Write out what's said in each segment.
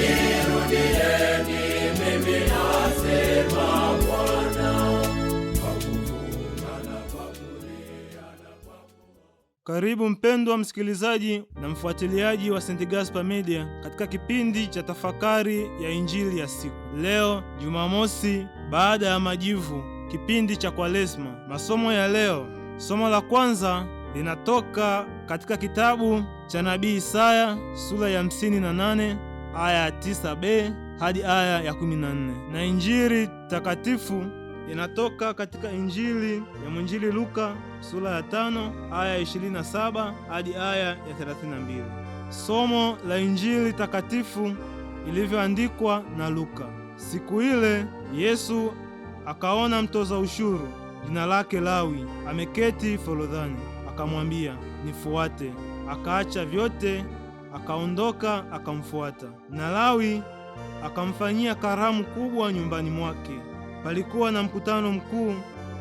nirudieni mimi, asema Bwana. Karibu mpendwa msikilizaji na mfuatiliaji wa St. Gaspar Media katika kipindi cha tafakari ya Injili ya siku. Leo Jumamosi baada ya majivu, kipindi cha Kwaresma. Masomo ya leo, somo la kwanza linatoka katika kitabu cha Nabii Isaya sura ya 58 aya ya 9b hadi aya ya 14, na Injili takatifu inatoka katika Injili ya mwinjili Luka sura ya 5 aya ya 27 hadi aya ya 32. Somo la Injili takatifu ilivyoandikwa na Luka. Siku ile Yesu akaona mtoza ushuru jina lake Lawi ameketi forodhani, akamwambia, nifuate. Akaacha vyote, akaondoka akamfuata. Na Lawi akamfanyia karamu kubwa nyumbani mwake. Palikuwa na mkutano mkuu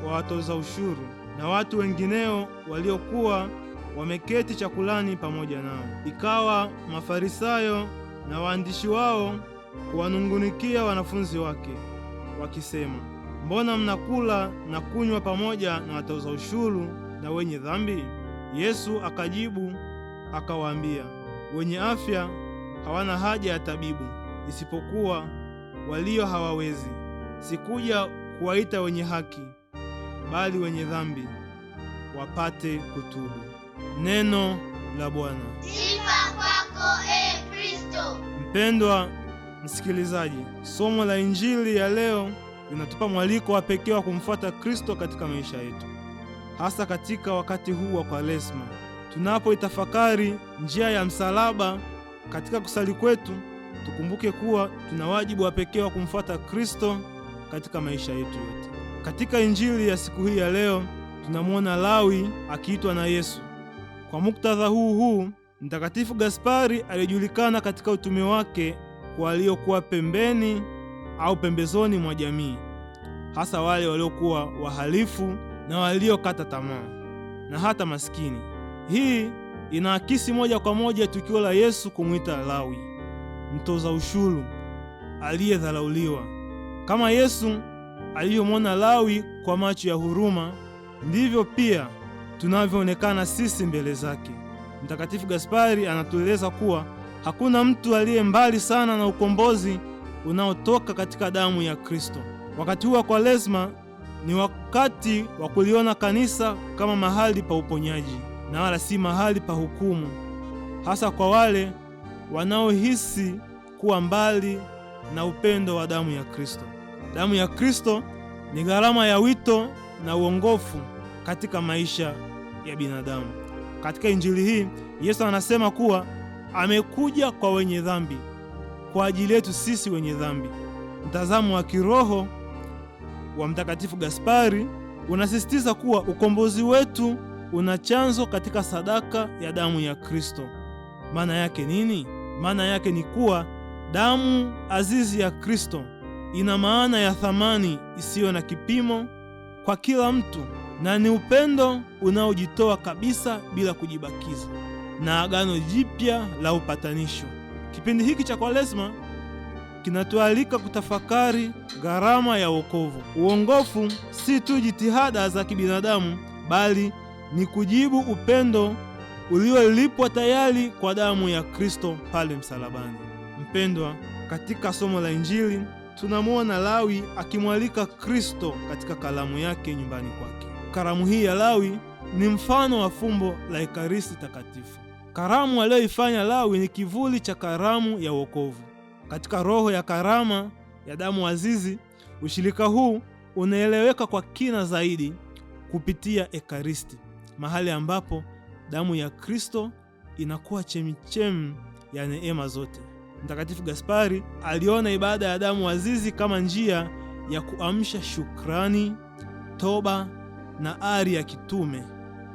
wa watoza ushuru na watu wengineo waliokuwa wameketi chakulani pamoja nao. Ikawa Mafarisayo na waandishi wao kuwanungunikia wanafunzi wake, wakisema, mbona mnakula na kunywa pamoja na watoza ushuru na wenye dhambi? Yesu akajibu akawaambia, wenye afya hawana haja ya tabibu, isipokuwa walio hawawezi. Sikuja kuwaita wenye haki, bali wenye dhambi wapate kutubu. Neno la Bwana. Sifa kwako Kristo. Mpendwa msikilizaji, somo la Injili ya leo linatupa mwaliko wa pekee wa kumfuata Kristo katika maisha yetu, hasa katika wakati huu wa Kwaresma. Tunapoitafakari njia ya msalaba katika kusali kwetu, tukumbuke kuwa tuna wajibu wa pekee wa kumfuata Kristo katika maisha yetu yote. Katika Injili ya siku hii ya leo tunamwona Lawi akiitwa na Yesu. Kwa muktadha huu, Mtakatifu Gaspari alijulikana katika utume wake kwa waliokuwa pembeni au pembezoni mwa jamii, hasa wale waliokuwa wahalifu na waliokata tamaa na hata maskini. Hii inaakisi moja kwa moja tukio la Yesu kumwita Lawi, mtoza ushuru aliyedharauliwa. Kama Yesu alivyomwona Lawi kwa macho ya huruma, ndivyo pia tunavyoonekana sisi mbele zake. Mtakatifu Gaspari anatueleza kuwa hakuna mtu aliye mbali sana na ukombozi unaotoka katika damu ya Kristo. Wakati huu wa Kwaresma ni wakati wa kuliona kanisa kama mahali pa uponyaji na wala si mahali pa hukumu, hasa kwa wale wanaohisi kuwa mbali na upendo wa damu ya Kristo. Damu ya Kristo ni gharama ya wito na uongofu katika maisha ya binadamu. Katika Injili hii Yesu anasema kuwa amekuja kwa wenye dhambi, kwa ajili yetu sisi wenye dhambi. Mtazamo wa kiroho wa Mtakatifu Gaspari unasisitiza kuwa ukombozi wetu una chanzo katika sadaka ya damu ya Kristo. Maana yake nini? Maana yake ni kuwa damu azizi ya Kristo ina maana ya thamani isiyo na kipimo kwa kila mtu, na ni upendo unaojitoa kabisa bila kujibakiza, na agano jipya la upatanisho. Kipindi hiki cha Kwaresma kinatualika kutafakari gharama ya wokovu. Uongofu si tu jitihada za kibinadamu, bali ni kujibu upendo uliolipwa tayari kwa damu ya Kristo pale msalabani. Mpendwa, katika somo la Injili tunamwona Lawi akimwalika Kristo katika karamu yake nyumbani kwake. Karamu hii ya Lawi ni mfano wa fumbo la Ekaristi Takatifu. Karamu aliyoifanya Lawi ni kivuli cha karamu ya wokovu. Katika roho ya karama ya damu azizi, ushirika huu unaeleweka kwa kina zaidi kupitia Ekaristi, mahali ambapo damu ya Kristo inakuwa chemichemi ya neema zote. Mtakatifu Gaspari aliona ibada ya damu azizi kama njia ya kuamsha shukrani, toba na ari ya kitume.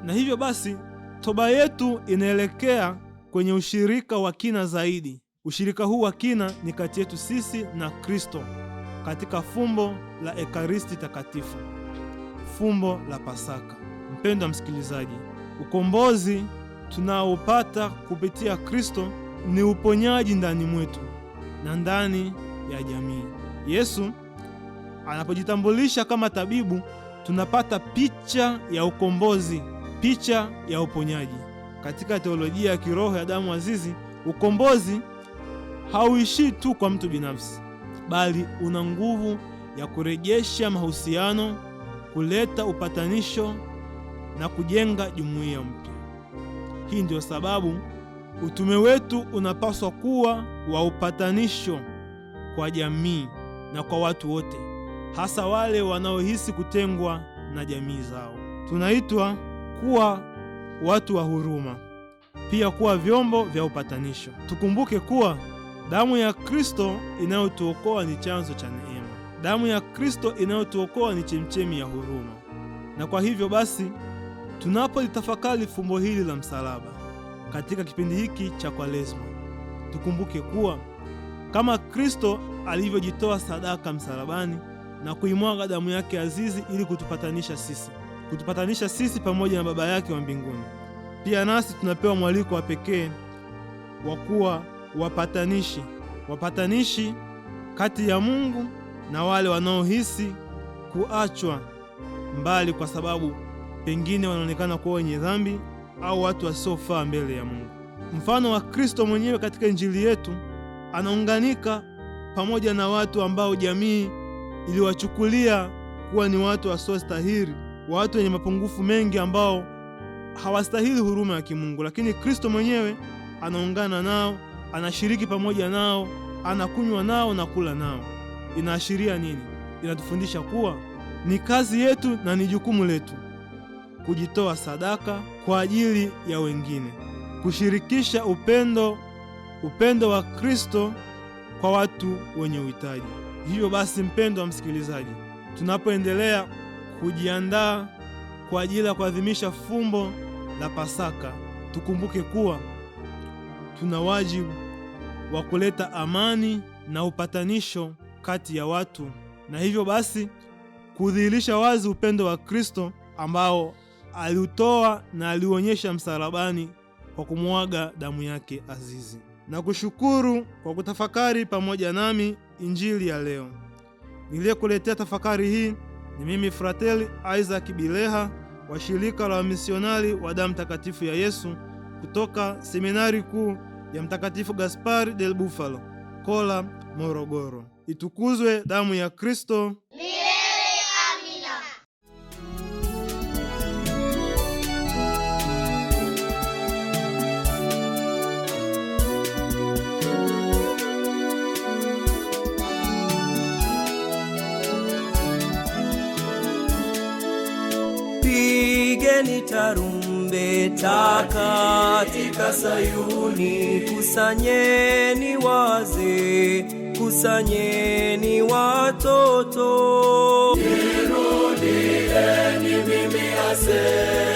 Na hivyo basi, toba yetu inaelekea kwenye ushirika wa kina zaidi. Ushirika huu wa kina ni kati yetu sisi na Kristo katika fumbo la Ekaristi Takatifu, fumbo la Pasaka. Mpendwa msikilizaji, ukombozi tunaopata kupitia Kristo ni uponyaji ndani mwetu, na ndani ya jamii. Yesu anapojitambulisha kama tabibu, tunapata picha ya ukombozi, picha ya uponyaji. Katika teolojia ya kiroho ya damu azizi, ukombozi hauishii tu kwa mtu binafsi, bali una nguvu ya kurejesha mahusiano, kuleta upatanisho na kujenga jumuiya mpya. Hii ndio sababu utume wetu unapaswa kuwa wa upatanisho kwa jamii na kwa watu wote, hasa wale wanaohisi kutengwa na jamii zao. Tunaitwa kuwa watu wa huruma, pia kuwa vyombo vya upatanisho. Tukumbuke kuwa damu ya Kristo inayotuokoa ni chanzo cha neema. Damu ya Kristo inayotuokoa ni chemchemi ya huruma. Na kwa hivyo basi, tunapolitafakari fumbo hili la msalaba katika kipindi hiki cha Kwaresma, tukumbuke kuwa kama Kristo alivyojitoa sadaka msalabani na kuimwaga damu yake azizi ili kutupatanisha sisi pamoja na Baba yake wa mbinguni, pia nasi tunapewa mwaliko wa pekee wa kuwa wapatanishi kati ya Mungu na wale wanaohisi kuachwa mbali kwa sababu pengine wanaonekana kuwa wenye dhambi au watu wasiofaa mbele ya Mungu. Mfano wa Kristo mwenyewe katika Injili yetu anaunganika pamoja na watu ambao jamii iliwachukulia kuwa ni watu wasiostahili, watu wenye mapungufu mengi ambao hawastahili huruma ya kimungu, lakini Kristo mwenyewe anaungana nao, anashiriki pamoja nao, anakunywa nao na kula nao. Inaashiria nini? Inatufundisha kuwa ni kazi yetu na ni jukumu letu kujitoa sadaka kwa ajili ya wengine, kushirikisha upendo wa Kristo kwa watu wenye uhitaji. Hivyo basi, mpendo wa msikilizaji, tunapoendelea kujiandaa kwa ajili ya kuadhimisha fumbo la Pasaka, tukumbuke kuwa tuna wajibu wa kuleta amani na upatanisho kati ya watu, na hivyo basi kudhihirisha wazi upendo wa Kristo ambao aliutoa na aliuonyesha msalabani kwa kumwaga damu yake azizi. Na kushukuru kwa kutafakari pamoja nami injili ya leo. Niliyekuletea tafakari hii ni mimi Frateli Isaac Bileha wa shirika la wamisionari wa damu takatifu ya Yesu kutoka seminari kuu ya Mtakatifu Gaspari del Bufalo, Kola, Morogoro. Itukuzwe damu ya Kristo! Pigeni tarumbeta katika Sayuni, kusanyeni wazee, kusanyeni watoto. Nirudieni mimi asema